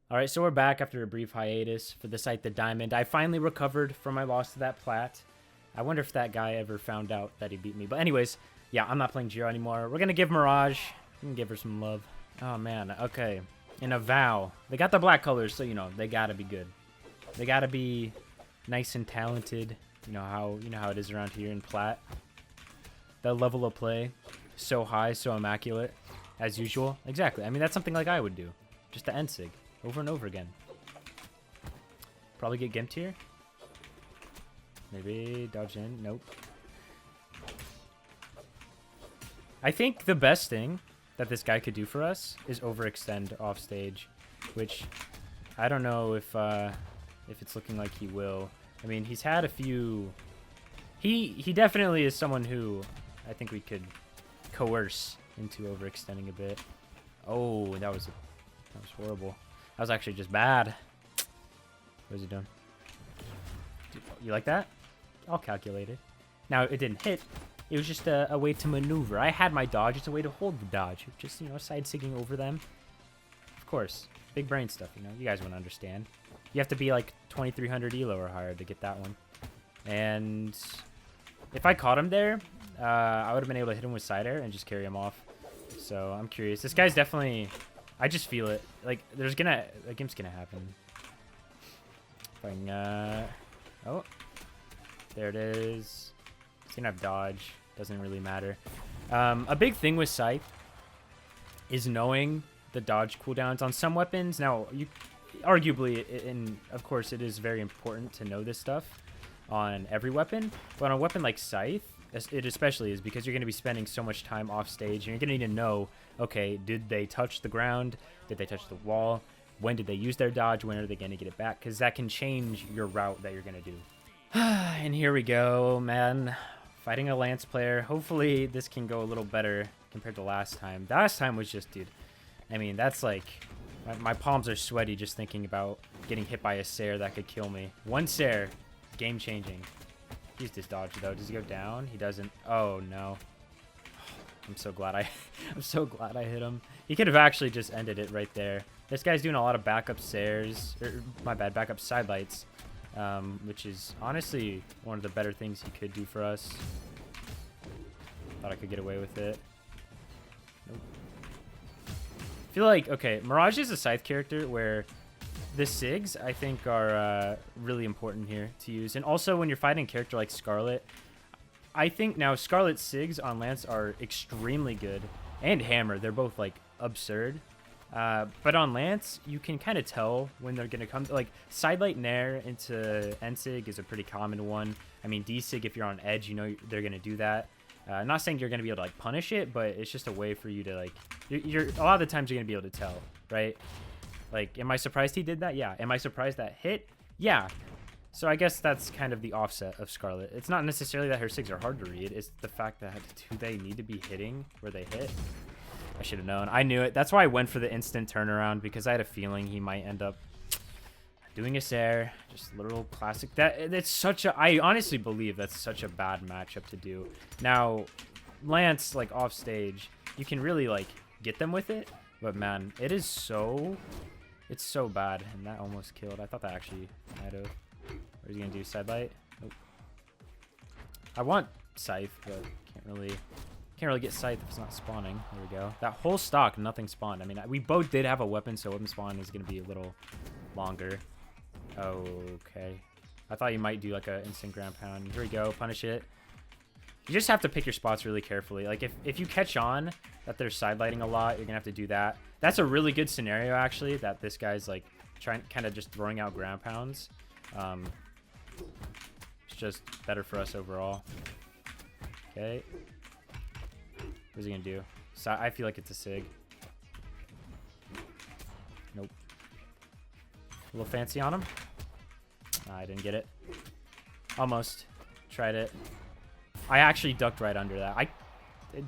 All right, so we're back after a brief hiatus for the Scythe the Diamond. I finally recovered from my loss to that plat. I wonder if that guy ever found out that he beat me. But anyways, yeah, I'm not playing Giro anymore. We're going to give Mirage. We can give her some love. Oh, man. Okay. In a vow. They got the black colors, so, you know, they got to be good. They got to be nice and talented. You know how it is around here in plat. The level of play, so high, so immaculate, as usual. Exactly. I mean, that's something like I would do. Just the end sig. Over and over again. Probably get gimped here. Maybe dodge in. Nope. I think the best thing that this guy could do for us is overextend off stage, which I don't know if it's looking like he will. I mean, he's had a few. He definitely is someone who I think we could coerce into overextending a bit. Oh, that was horrible. That was actually just bad. What is he doing? You like that? All calculated. Now, it didn't hit. It was just a way to maneuver. I had my dodge. It's a way to hold the dodge. Just, you know, side-sigging over them. Of course. Big brain stuff, you know. You guys wouldn't understand. You have to be like 2300 elo or higher to get that one. And if I caught him there, I would have been able to hit him with side air and just carry him off. So, I'm curious. This guy's definitely... I just feel it. Like, a gimp's gonna happen. If I can, oh. There it is. He's gonna have dodge. Doesn't really matter. A big thing with Scythe is knowing the dodge cooldowns on some weapons. Now, you arguably, and of course, it is very important to know this stuff on every weapon. But on a weapon like Scythe, it especially is because you're going to be spending so much time off stage, and you're going to need to know, okay, did they touch the ground? Did they touch the wall? When did they use their dodge? When are they going to get it back? Because that can change your route that you're going to do. And here we go, man. Fighting a Lance player. Hopefully this can go a little better compared to last time. Last time was just, dude, I mean, that's like, my palms are sweaty just thinking about getting hit by a Sair that could kill me. One Sair, game changing. Used his dodge though. Does he go down? He doesn't. Oh no. I'm so glad I'm so glad I hit him. He could have actually just ended it right there. This guy's doing a lot of backup Sairs, or my bad, backup sidelights, which is honestly one of the better things he could do for us. Thought I could get away with it. Nope. I feel like, okay, Mirage is a Scythe character where the SIGs, I think, are really important here to use. And also, when you're fighting a character like Scarlet, I think now Scarlet SIGs on Lance are extremely good. And Hammer, they're both, like, absurd. But on Lance, you can kind of tell when they're going to come. Like, Sidelight Nair into N-Sig is a pretty common one. I mean, D-Sig, if you're on edge, you know they're going to do that. I'm not saying you're going to be able to, like, punish it, but it's just a way for you to, like... a lot of the times you're going to be able to tell, right? Like, am I surprised he did that? Yeah. Am I surprised that hit? Yeah. So I guess that's kind of the offset of Scarlet. It's not necessarily that her SIGs are hard to read. It's the fact that do they need to be hitting where they hit? I should have known. I knew it. That's why I went for the instant turnaround, because I had a feeling he might end up doing a Sair. Just literal classic. It's such a... I honestly believe that's such a bad matchup to do. Now, Lance, like, off stage, you can really, like, get them with it. But, man, it is so... It's so bad, and that almost killed. I thought that actually might have. What is he gonna do? Sidelight? Nope. I want Scythe, but can't really get Scythe if it's not spawning. There we go. That whole stock, nothing spawned. I mean, we both did have a weapon, so weapon spawn is gonna be a little longer. Okay. I thought you might do like a instant ground pound. Here we go. Punish it. You just have to pick your spots really carefully. Like, if you catch on that they're sidelighting a lot, you're gonna have to do that. That's a really good scenario, actually, that this guy's like kind of just throwing out ground pounds. It's just better for us overall. Okay. What's he gonna do? So I feel like it's a SIG. Nope. A little fancy on him. I didn't get it. Almost. Tried it. I actually ducked right under that.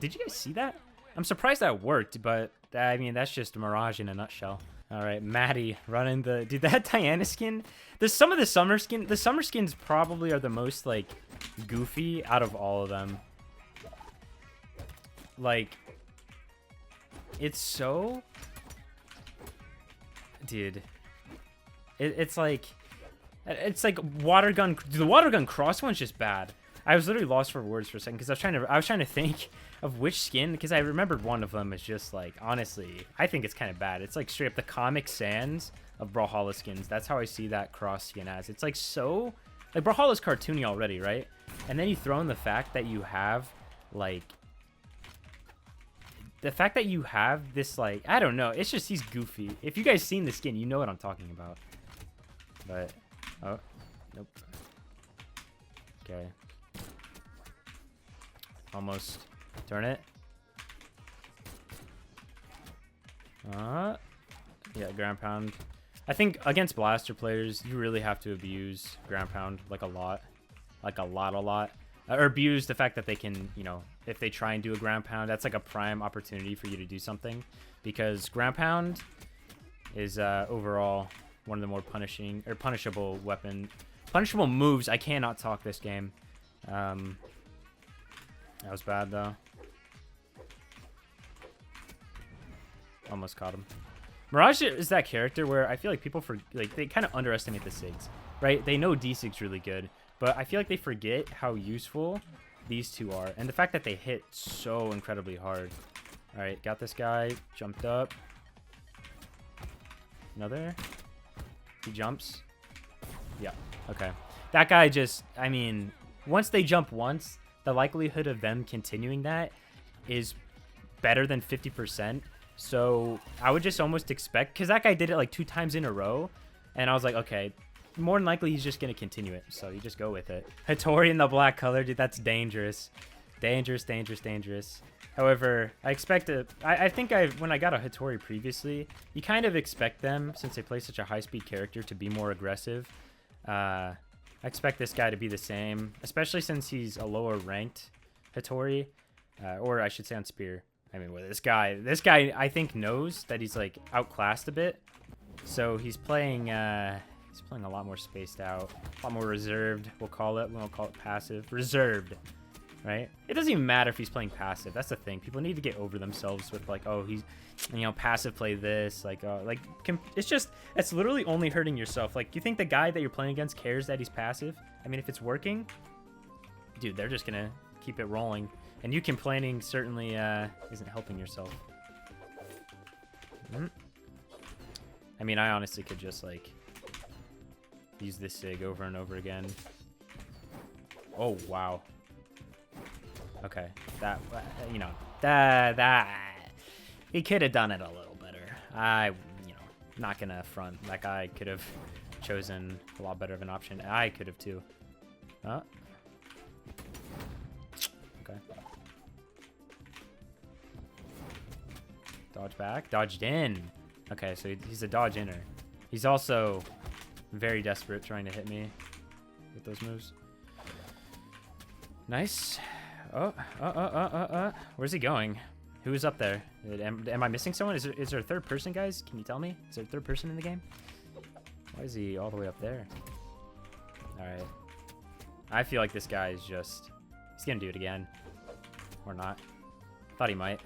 Did you guys see that? I'm surprised that worked, but I mean, that's just a Mirage in a nutshell. All right, Maddie running the... Dude, that Diana skin... Some of the summer skins probably are the most, like, goofy out of all of them. Like, it's so... Dude, It's like water gun. The water gun cross one's just bad. I was literally lost for words for a second because I was trying to think of which skin, because I remembered one of them is just like, honestly, I think it's kind of bad. It's like straight up the Comic Sans of Brawlhalla skins. That's how I see that cross skin as. It's like so, like Brawlhalla's cartoony already, right? And then you throw in the fact that you have like, the fact that you have this, like, I don't know, it's just he's goofy. If you guys seen the skin, you know what I'm talking about. But, oh, nope. Okay. Almost. Turn it. Yeah, ground pound. I think against blaster players, you really have to abuse ground pound like a lot. Like a lot. Or abuse the fact that they can, you know, if they try and do a ground pound, that's like a prime opportunity for you to do something. Because ground pound is overall one of the more punishable moves. I cannot talk this game. That was bad though. Almost caught him. Mirage is that character where I feel like people they kind of underestimate the SIGs, right? They know D-SIG's really good, but I feel like they forget how useful these two are, and the fact that they hit so incredibly hard. All right, got this guy. Jumped up. Another. He jumps. Yeah. Okay. That guy just, I mean, once they jump once, the likelihood of them continuing that is better than 50%. So I would just almost expect, because that guy did it like 2 times in a row, and I was like, okay, more than likely he's just going to continue it. So you just go with it. Hattori in the black color, dude, that's dangerous. Dangerous. However, I expect I think when I got a Hattori previously, you kind of expect them, since they play such a high-speed character, to be more aggressive. I expect this guy to be the same, especially since he's a lower ranked Hattori, or I should say on Spear. I mean, with this guy, I think knows that he's like outclassed a bit, so he's playing a lot more spaced out, a lot more reserved. We'll call it. We won't call it passive. Reserved, right? It doesn't even matter if he's playing passive. That's the thing. People need to get over themselves with like, oh, he's, you know, passive play this, like it's literally only hurting yourself. Like, you think the guy that you're playing against cares that he's passive? I mean, if it's working, dude, they're just gonna keep it rolling. And you complaining certainly isn't helping yourself. I mean, I honestly could just like use this SIG over and over again. Oh wow. Okay, that, you know, that he could have done it a little better. You know, not gonna front. That guy could have chosen a lot better of an option. I could have too. Okay. Dodge back. Dodged in. Okay, so he's a dodge inner. He's also very desperate trying to hit me with those moves. Nice. Where's he going? Who is up there? Am I missing someone? Is there a third person, guys? Can you tell me? Is there a third person in the game? Why is he all the way up there? Alright. I feel like this guy is just... He's gonna do it again. Or not. Thought he might.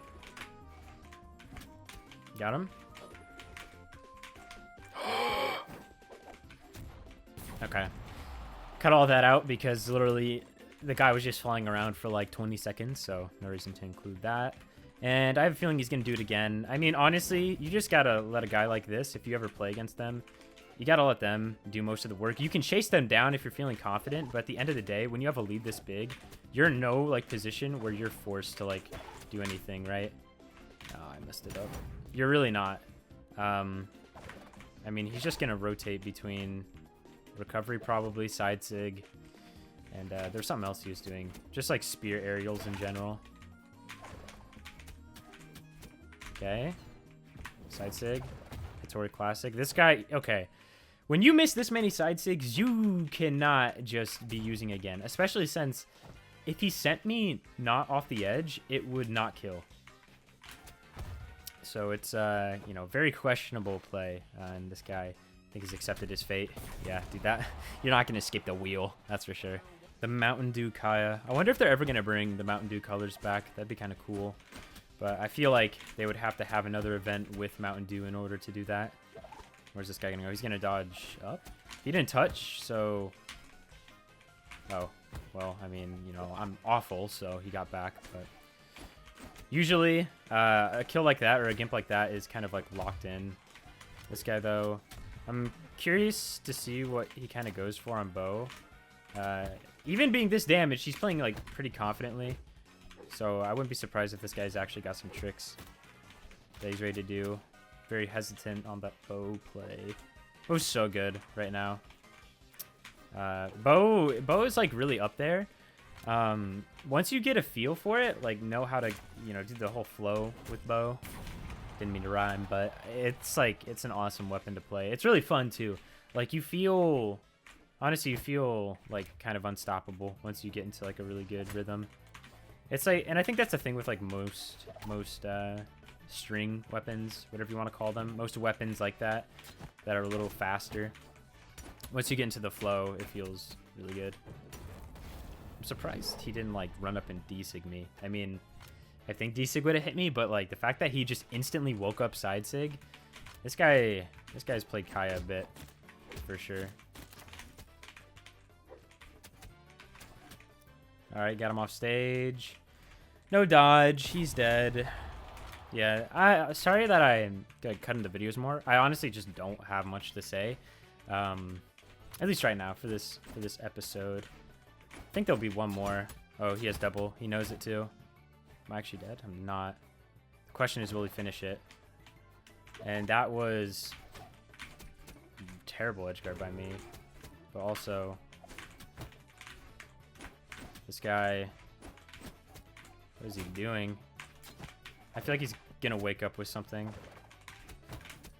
Got him? Okay. Cut all that out because literally the guy was just flying around for like 20 seconds, so no reason to include that. And I have a feeling he's gonna do it again. I mean, honestly, you just gotta let a guy like this, if you ever play against them, you gotta let them do most of the work. You can chase them down if you're feeling confident, but at the end of the day, when you have a lead this big, you're in no like position where you're forced to like do anything, right? Oh, I messed it up. You're really not. I mean, he's just gonna rotate between recovery, probably side sig, and there's something else he was doing, just like spear aerials in general. Okay, side sig, Hattori classic. This guy, okay. When you miss this many side sigs, you cannot just be using again, especially since if he sent me not off the edge, it would not kill. So it's, you know, very questionable play. And this guy, I think, has accepted his fate. Yeah, dude, that you're not going to skip the wheel. That's for sure. The Mountain Dew Kaya. I wonder if they're ever going to bring the Mountain Dew colors back. That'd be kind of cool. But I feel like they would have to have another event with Mountain Dew in order to do that. Where's this guy gonna go? He's gonna dodge up. He didn't touch, so... Oh, well, I mean, you know, I'm awful, so he got back, but... Usually, a kill like that or a gimp like that is kind of like locked in. This guy, though, I'm curious to see what he kind of goes for on bow. Even being this damaged, he's playing like pretty confidently. So I wouldn't be surprised if this guy's actually got some tricks that he's ready to do. Very hesitant on that bow play. Bow's so good right now. Bow is like really up there. Once you get a feel for it, like know how to, you know, do the whole flow with bow. Didn't mean to rhyme, but it's like, it's an awesome weapon to play. It's really fun too. Like you feel, honestly, you feel like kind of unstoppable once you get into like a really good rhythm. It's like, and I think that's the thing with like most string weapons, whatever you want to call them. Most weapons like that are a little faster. Once you get into the flow, it feels really good. I'm surprised he didn't like run up and desig me. I mean, I think desig would have hit me, but like the fact that he just instantly woke up side sig, this guy's played Kaya a bit for sure. All right, got him off stage. No dodge. He's dead. Yeah, sorry that I'm cutting the videos more. I honestly just don't have much to say. At least right now for this episode. I think there'll be one more. Oh, he has double. He knows it too. Am I actually dead? I'm not. The question is, will he finish it? And that was terrible edge guard by me. But also, this guy, what is he doing? I feel like he's gonna wake up with something.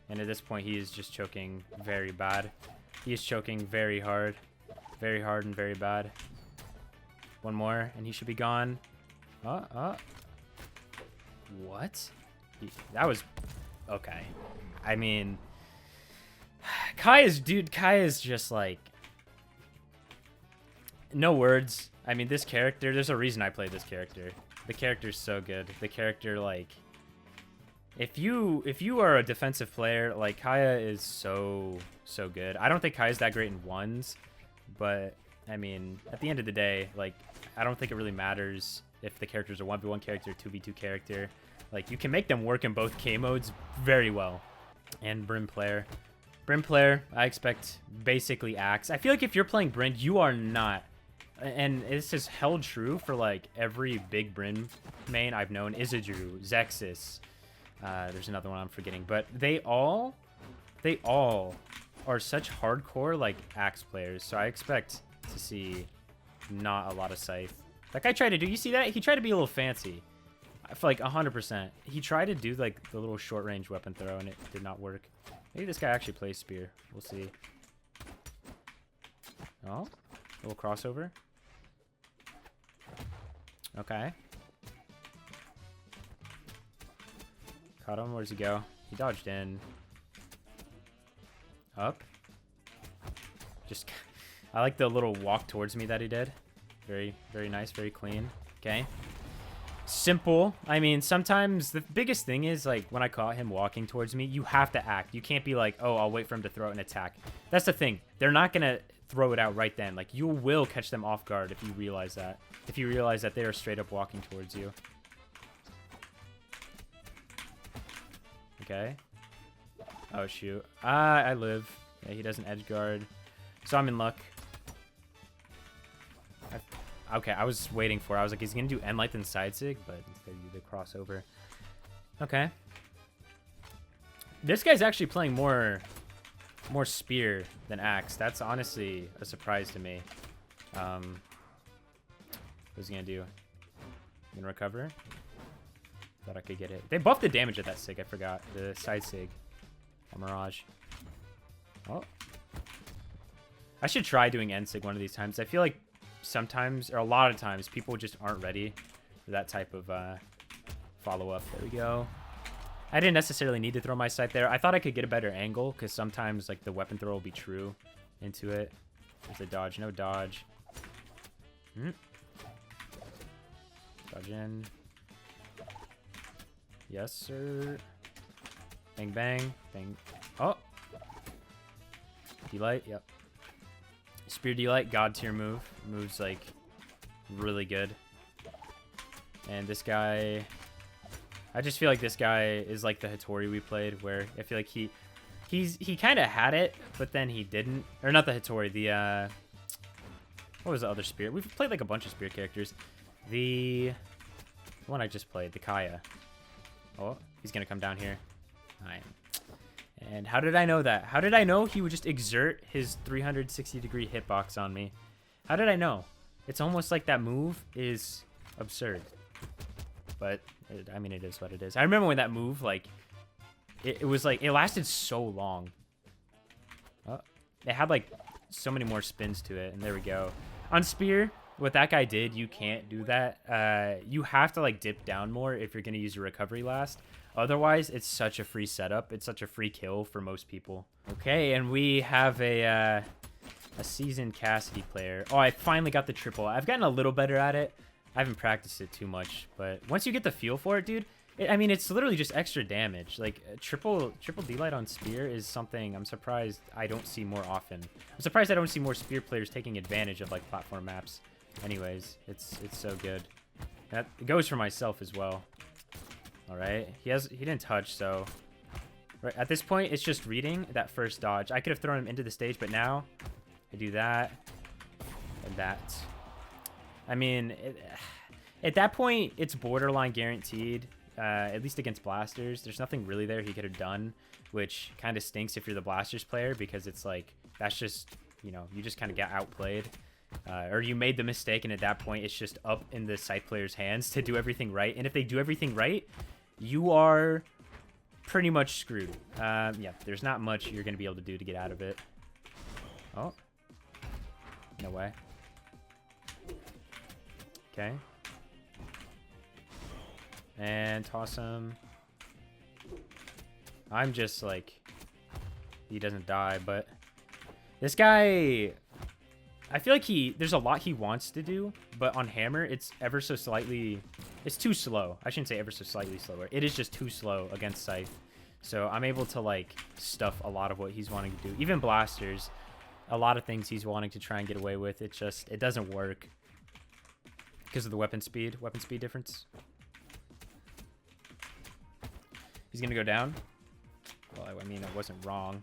And at this point, he is just choking very bad. He is choking very hard and very bad. One more, and he should be gone. What? That was okay. I mean, Kai is just like, no words. I mean, this character, there's a reason I play this character. The character's so good. The character, like, if you are a defensive player, like, Kaya is so good. I don't think Kaya's that great in ones, but I mean, at the end of the day, like, I don't think it really matters if the character's a 1v1 character, 2v2 character. Like, you can make them work in both K modes very well. And Brim player, I expect basically Axe. I feel like if you're playing Brim, you are not. And this is held true for like every big Brim main I've known. Isidru, Zexus. There's another one I'm forgetting, but they all are such hardcore like Axe players. So I expect to see not a lot of Scythe. That guy tried to do, you see that? He tried to be a little fancy. For like 100%. He tried to do like the little short range weapon throw and it did not work. Maybe this guy actually plays spear. We'll see. Oh, a little crossover. Okay. Caught him. Where's he go? He dodged in. Up. Just, I like the little walk towards me that he did. Very, very nice. Very clean. Okay. Simple. I mean, sometimes the biggest thing is like when I caught him walking towards me, you have to act. You can't be like, oh, I'll wait for him to throw an attack. That's the thing. They're not going to throw it out right then. Like, you will catch them off guard if you realize that. If you realize that they are straight up walking towards you. Okay. Oh, shoot. I live. Yeah, he doesn't edge guard. So I'm in luck. Okay, I was waiting for it. I was like, he's going to do end light and side sig, but instead you do the crossover. Okay. This guy's actually playing more spear than axe. That's honestly a surprise to me. What's he going to do? Gonna recover? Thought I could get it. They buffed the damage at that sig, I forgot. The side sig. A Mirage. Oh. I should try doing end sig one of these times. I feel like sometimes, or a lot of times, people just aren't ready for that type of follow-up. There we go. I didn't necessarily need to throw my sight there. I thought I could get a better angle, because sometimes like the weapon throw will be true into it. There's a dodge. No dodge. Dodge in. Yes, sir. Bang, bang. Bang. Oh! Delight, yep. Spear Delight, god tier move. Moves like really good. And this guy, I just feel like this guy is like the Hattori we played, where I feel like he kind of had it, but then he didn't. Or not the Hattori, the what was the other spear? We've played like a bunch of spear characters. The one I just played, the Kaya. Oh, he's gonna come down here. And how did I know that? How did I know he would just exert his 360-degree hitbox on me? How did I know? It's almost like that move is absurd. But, I mean, it is what it is. I remember when that move, like, it was like, it lasted so long. Oh, it had, like, so many more spins to it, and there we go. On Spear, what that guy did, you can't do that. You have to, like, dip down more if you're going to use your recovery last. Otherwise, it's such a free setup. It's such a free kill for most people. Okay, and we have a seasoned Cassidy player. Oh, I finally got the triple. I've gotten a little better at it. I haven't practiced it too much, but once you get the feel for it, dude, I mean, it's literally just extra damage. Like, triple D-Light on Spear is something I'm surprised I don't see more often. I'm surprised I don't see more Spear players taking advantage of, like, platform maps. Anyways, it's so good. That goes for myself as well. All right, he didn't touch, so right at this point it's just reading that first dodge. I could have thrown him into the stage, but now I do that and that. I mean, at that point it's borderline guaranteed, at least against blasters. There's nothing really there he could have done, which kind of stinks if you're the blasters player, because it's like that's just, you know, you just kind of get outplayed. Or you made the mistake, and at that point it's just up in the Scythe player's hands to do everything right. And if they do everything right, you are pretty much screwed. Yeah, there's not much you're going to be able to do to get out of it. Oh. No way. Okay. And toss him. I'm just like... He doesn't die, but... This guy... I feel like there's a lot he wants to do, but on Hammer, it's ever so slightly... It's too slow. I shouldn't say ever so slightly slower. It is just too slow against Scythe. So I'm able to, like, stuff a lot of what he's wanting to do. Even blasters, a lot of things he's wanting to try and get away with. It doesn't work because of the weapon speed difference. He's going to go down. Well, I mean, I wasn't wrong.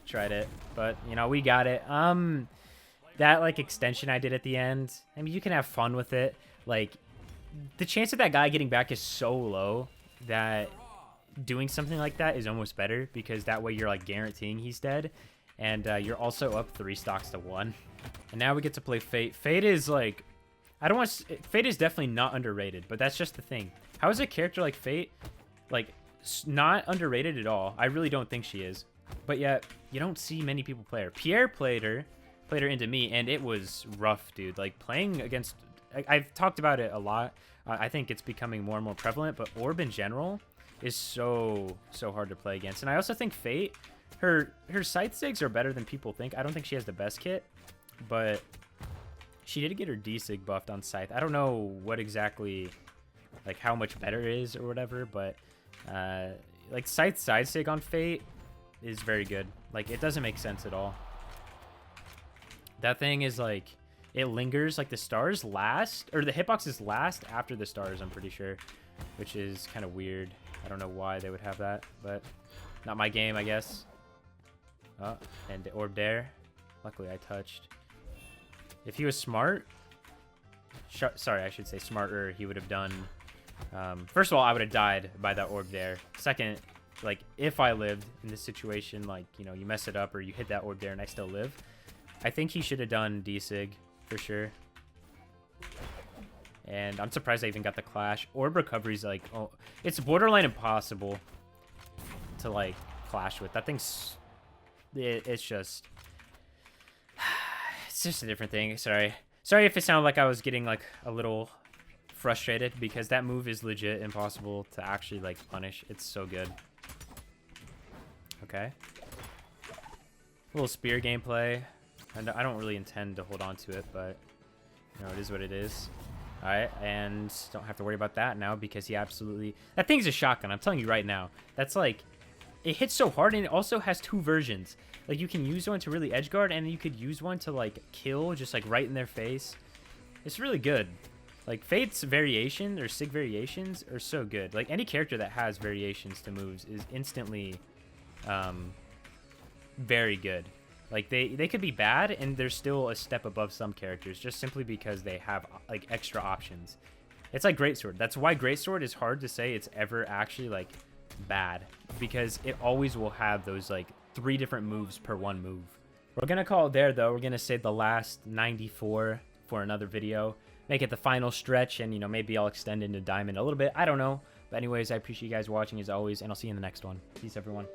Tried it, but you know, we got it. That like extension I did at the end, I mean, you can have fun with it. Like, the chance of that guy getting back is so low that doing something like that is almost better, because that way you're like guaranteeing he's dead, and you're also up 3 stocks to 1. And now we get to play Fate. Fate is like, Fate is definitely not underrated, but that's just the thing. How is a character like Fate like not underrated at all? I really don't think she is. But yet, you don't see many people play her. Pierre played her into me, and it was rough, dude. Like, playing against... I've talked about it a lot. I think it's becoming more and more prevalent, but Orb in general is so hard to play against. And I also think Fate, her Scythe Sigs are better than people think. I don't think she has the best kit, but she did get her D-Sig buffed on Scythe. I don't know what exactly, like, how much better it is or whatever, but, like, Scythe side Sig on Fate is very good. Like, it doesn't make sense at all. That thing is like, it lingers, like the stars last, or the hitboxes last after the stars, I'm pretty sure, which is kind of weird. I don't know why they would have that, but not my game, I guess. Oh, and the orb there. Luckily I touched. If he was smart, sorry, I should say smarter, he would have done, first of all, I would have died by that orb there. Second, like, if I lived in this situation, like, you know, you mess it up or you hit that orb there and I still live, I think he should have done D-Sig for sure. And I'm surprised I even got the clash. Orb recovery's like, oh, it's borderline impossible to, like, clash with. That thing's, it's just a different thing. Sorry if it sounded like I was getting, like, a little frustrated, because that move is legit impossible to actually, like, punish. It's so good. Okay. A little spear gameplay. And I don't really intend to hold on to it, but, you know, it is what it is. All right, and don't have to worry about that now, because he absolutely... That thing's a shotgun, I'm telling you right now. That's like... it hits so hard, and it also has 2 versions. Like, you can use one to really edge guard, and you could use one to, like, kill just, like, right in their face. It's really good. Like, Fate's variation, or Sig variations, are so good. Like, any character that has variations to moves is instantly very good. Like, they could be bad, and they're still a step above some characters, just simply because they have, like, extra options. It's like Greatsword. That's why Greatsword is hard to say it's ever actually, like, bad, because it always will have those, like, 3 different moves per 1 move. We're gonna call it there, though. We're gonna save the last 94 for another video, make it the final stretch, and, you know, maybe I'll extend into Diamond a little bit. I don't know. But anyways, I appreciate you guys watching as always, and I'll see you in the next one. Peace, everyone.